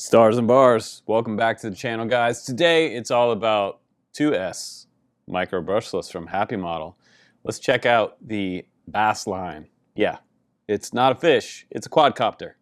Stars and bars, welcome back to the channel, guys. Today it's all about 2S Micro Brushless from Happymodel. Let's check out the Bassline. Yeah, it's not a fish, it's a quadcopter.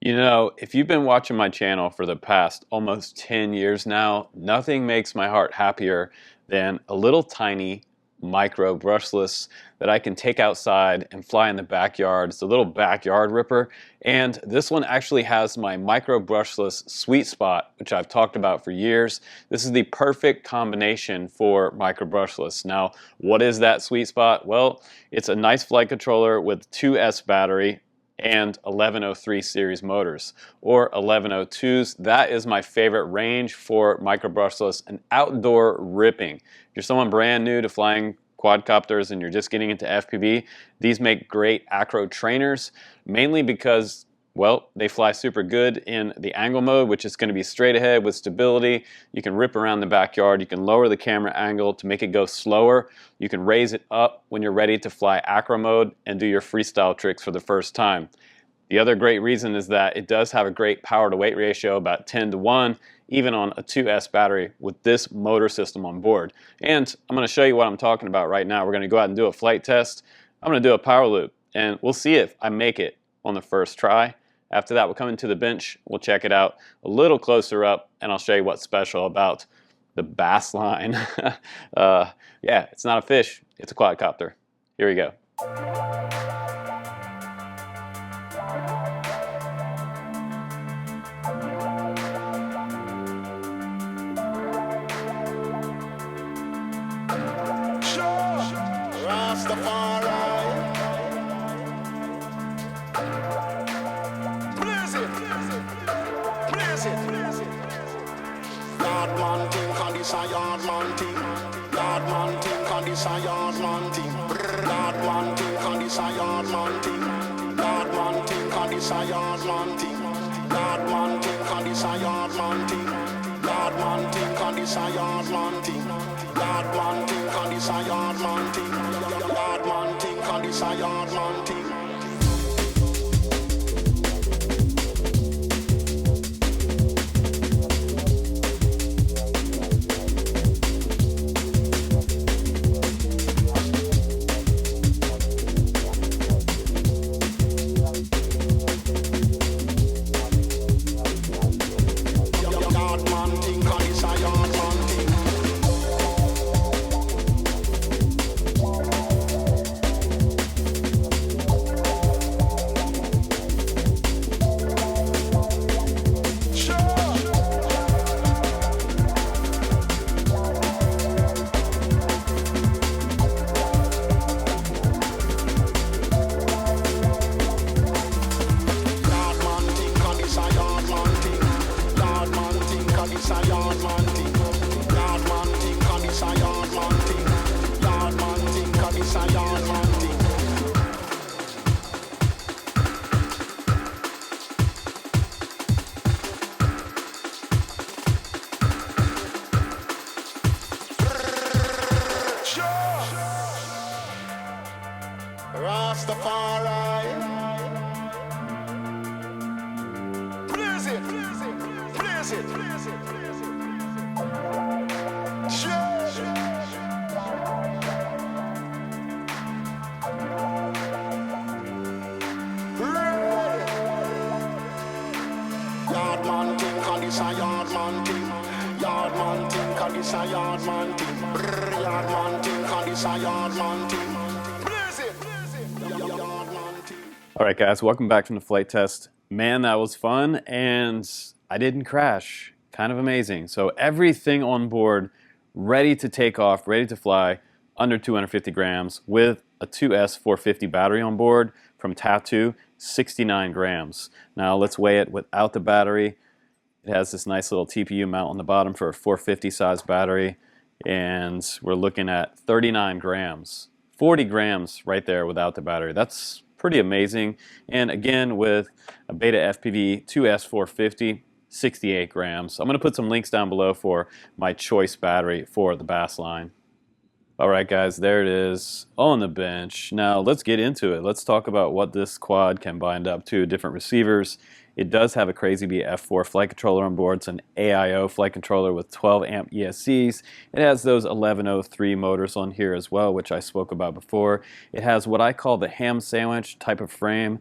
You know, if you've been watching my channel for the past almost 10 years now, nothing makes my heart happier than a little tiny micro brushless that I can take outside and fly in the backyard. It's a little backyard ripper, and this one actually has my micro brushless sweet spot, which I've talked about for years. This is the perfect combination for micro brushless. Now, what is that sweet spot? Well, it's a nice flight controller with 2S battery and 1103 series motors, or 1102s. That is my favorite range for micro brushless and outdoor ripping. If you're someone brand new to flying quadcopters and you're just getting into FPV, these make great acro trainers, mainly because, well, they fly super good in the angle mode, which is going to be straight ahead with stability. You can rip around the backyard. You can lower the camera angle to make it go slower. You can raise it up when you're ready to fly acro mode and do your freestyle tricks for the first time. The other great reason is that it does have a great power to weight ratio, about 10:1, even on a 2S battery with this motor system on board. And I'm going to show you what I'm talking about right now. We're going to go out and do a flight test. I'm going to do a power loop, and we'll see if I make it on the first try. After that, we'll come into the bench, we'll check it out a little closer up, and I'll show you what's special about the Bassline. Yeah, it's not a fish, it's a quadcopter. Here we go. Yardman thing, and this a yardman thing. Yardman thing, and this a yardman thing. Yardman thing, and this a yardman thing. Yardman thing, and this a yardman thing. Yardman thing, and this a yardman thing. Yardman thing, and this a yardman thing. Yardman thing, and this a yardman thing. Yardman thing, and this a yardman thing. Rastafari. Blaze it, blaze it, blaze it, blaze it, blaze it. Yardman thing, and this a yardman thing. Yardman thing, and this a yardman thing. Yardman thing, and this a yardman thing. All right, guys, welcome back from the flight test. Man, that was fun, and I didn't crash. Kind of amazing. So everything on board ready to take off, ready to fly, under 250 grams with a 2S 450 battery on board from Tattoo, 69 grams. Now let's weigh it without the battery. It has this nice little TPU mount on the bottom for a 450 size battery, and we're looking at 39 grams. 40 grams right there without the battery. That's pretty amazing. And again, with a Beta FPV 2S 450, 68 grams. I'm going to put some links down below for my choice battery for the Bassline. All right, guys, there it is on the bench. Now let's get into it. Let's talk about what this quad can bind up to different receivers. It does have a Crazy Bee F4 flight controller on board. It's an AIO flight controller with 12 amp ESCs. It has those 1103 motors on here as well, which I spoke about before. It has what I call the ham sandwich type of frame,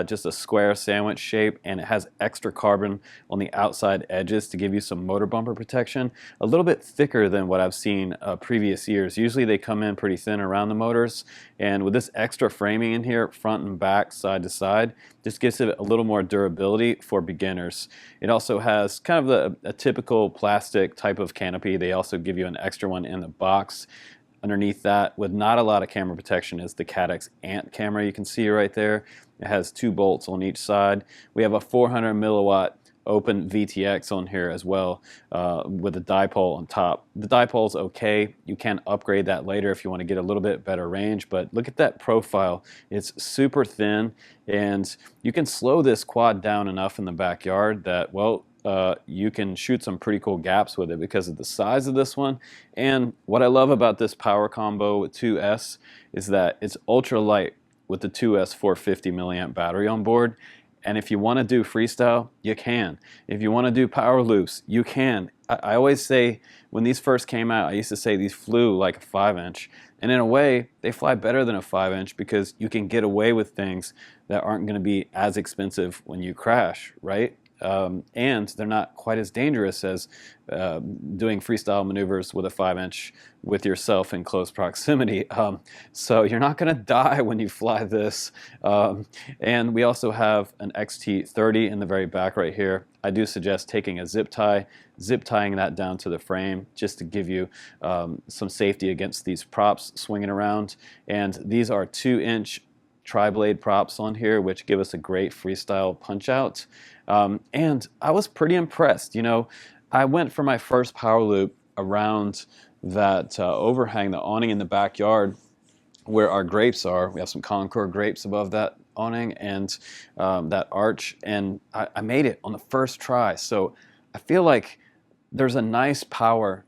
just a square sandwich shape, and it has extra carbon on the outside edges to give you some motor bumper protection. A little bit thicker than what I've seen previous years. Usually they come in pretty thin around the motors, and with this extra framing in here, front and back, side to side, just gives it a little more durability for beginners. It also has kind of a typical plastic type of canopy. They also give you an extra one in the box. Underneath that, with not a lot of camera protection, is the Caddx Ant camera you can see right there. It has 2 bolts on each side. We have a 400 milliwatt open VTX on here as well, with a dipole on top. The dipole's okay. You can upgrade that later if you want to get a little bit better range, but look at that profile. It's super thin, and you can slow this quad down enough in the backyard that, well, you can shoot some pretty cool gaps with it because of the size of this one. And what I love about this power combo with 2S is that it's ultra light with the 2S 450 milliamp battery on board. And if you want to do freestyle, you can. If you want to do power loops, you can. I always say, when these first came out, I used to say these flew like a 5-inch. And in a way, they fly better than a 5-inch because you can get away with things that aren't going to be as expensive when you crash, right? And they're not quite as dangerous as doing freestyle maneuvers with a 5-inch with yourself in close proximity. So you're not going to die when you fly this. And we also have an XT30 in the very back right here. I do suggest taking a zip tying that down to the frame just to give you some safety against these props swinging around. And these are 2-inch tri-blade props on here, which give us a great freestyle punch out. And I was pretty impressed. You know, I went for my first power loop around that overhang, the awning in the backyard where our grapes are. We have some Concord grapes above that awning and that arch, and I made it on the first try. So I feel like there's a nice power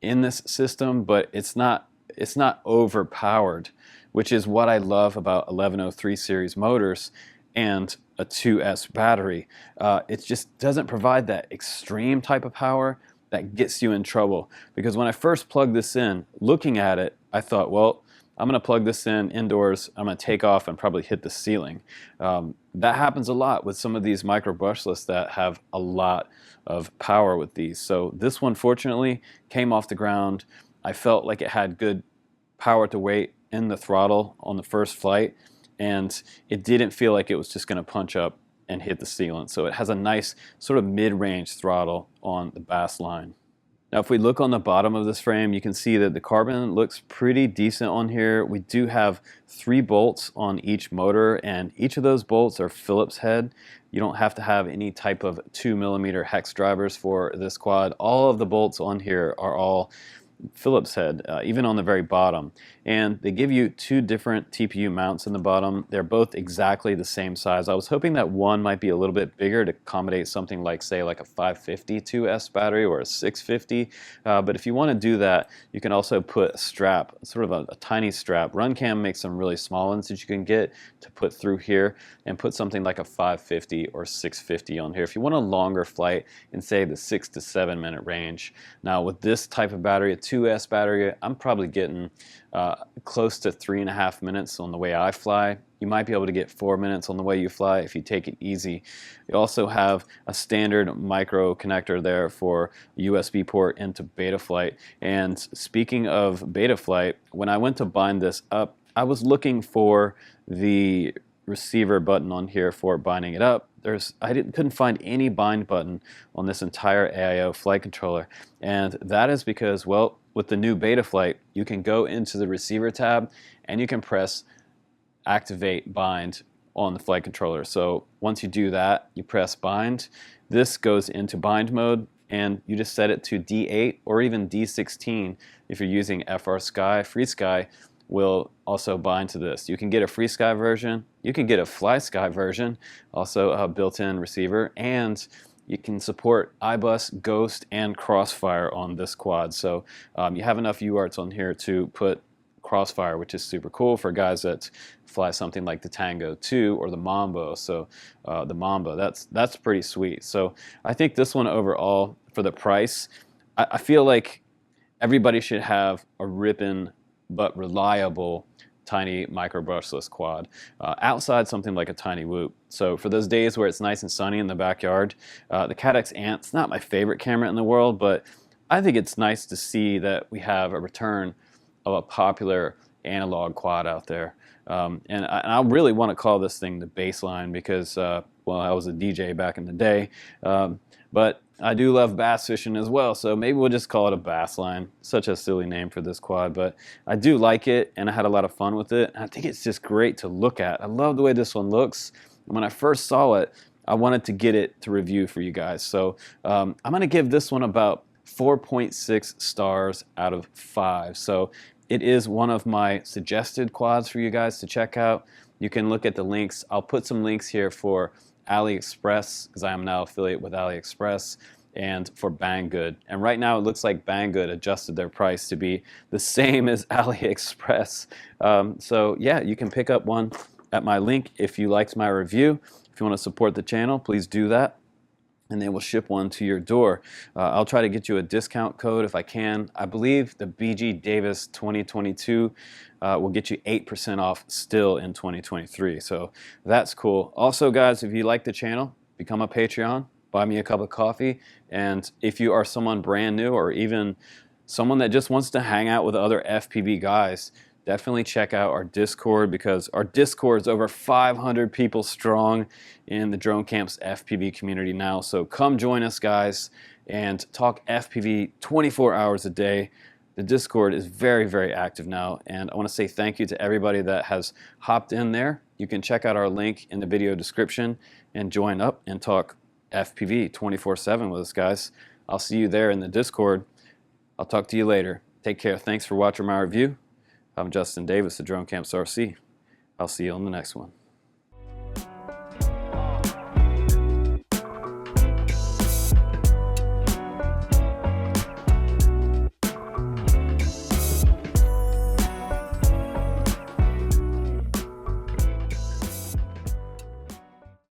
in this system, but it's not overpowered, which is what I love about 1103 series motors and a 2S battery. It just doesn't provide that extreme type of power that gets you in trouble. Because when I first plugged this in, looking at it, I thought, well, I'm going to plug this in indoors, I'm going to take off and probably hit the ceiling. That happens a lot with some of these micro brushless that have a lot of power with these. So this one fortunately came off the ground. I felt like it had good power to weight in the throttle on the first flight, and it didn't feel like it was just going to punch up and hit the ceiling. So it has a nice sort of mid-range throttle on the Bassline. Now if we look on the bottom of this frame, you can see that the carbon looks pretty decent on here. We do have 3 bolts on each motor, and each of those bolts are Phillips head. You don't have to have any type of 2mm hex drivers for this quad. All of the bolts on here are all Phillips head, even on the very bottom. And they give you 2 different TPU mounts in the bottom. They're both exactly the same size. I was hoping that one might be a little bit bigger to accommodate something like, say, like a 550 2S battery or a 650. But if you want to do that, you can also put a strap, sort of a tiny strap. RunCam makes some really small ones that you can get to put through here, and put something like a 550 or 650 on here if you want a longer flight in, say, the 6 to 7 minute range. Now with this type of battery, a 2S battery, I'm probably getting close to 3.5 minutes on the way I fly. You might be able to get 4 minutes on the way you fly if you take it easy. You also have a standard micro connector there for USB port into Betaflight. And speaking of Betaflight, when I went to bind this up, I was looking for the receiver button on here for binding it up. Couldn't find any bind button on this entire AIO flight controller, and that is because, well, with the new Betaflight, you can go into the receiver tab and you can press activate bind on the flight controller. So once you do that, you press bind. This goes into bind mode, and you just set it to D8 or even D16 if you're using FrSky. FreeSky will also bind to this. You can get a FreeSky version, you can get a FlySky version, also a built-in receiver, and you can support iBus, Ghost, and Crossfire on this quad. So you have enough UARTs on here to put Crossfire, which is super cool for guys that fly something like the Tango 2 or the Mambo. So the Mambo, that's pretty sweet. So I think this one overall, for the price, I feel like everybody should have a ripping but reliable tiny micro brushless quad outside something like a tiny whoop. So for those days where it's nice and sunny in the backyard, the Cadex Ant's not my favorite camera in the world, but I think it's nice to see that we have a return of a popular analog quad out there. And I really want to call this thing the Bassline because, well, I was a DJ back in the day, but I do love bass fishing as well, so maybe we'll just call it a Bassline. Such a silly name for this quad, but I do like it, and I had a lot of fun with it. I think it's just great to look at. I love the way this one looks. When I first saw it, I wanted to get it to review for you guys. So I'm going to give this one about 4.6 stars out of 5. So it is one of my suggested quads for you guys to check out. You can look at the links. I'll put some links here for AliExpress, because I am now affiliate with AliExpress, and for Banggood. And right now it looks like Banggood adjusted their price to be the same as AliExpress. So yeah, you can pick up one at my link if you liked my review. If you want to support the channel, please do that, and they will ship one to your door. I'll try to get you a discount code if I can. I believe the BG Davis 2022 will get you 8% off still in 2023. So that's cool. Also, guys, if you like the channel, become a Patreon, buy me a cup of coffee. And if you are someone brand new or even someone that just wants to hang out with other FPV guys, definitely check out our Discord, because our Discord is over 500 people strong in the Drone Camp's FPV community now. So come join us, guys, and talk FPV 24 hours a day. The Discord is very, very active now, and I want to say thank you to everybody that has hopped in there. You can check out our link in the video description and join up and talk FPV 24/7 with us, guys. I'll see you there in the Discord. I'll talk to you later. Take care. Thanks for watching my review. I'm Justin Davis, the Drone Camps RC. I'll see you on the next one.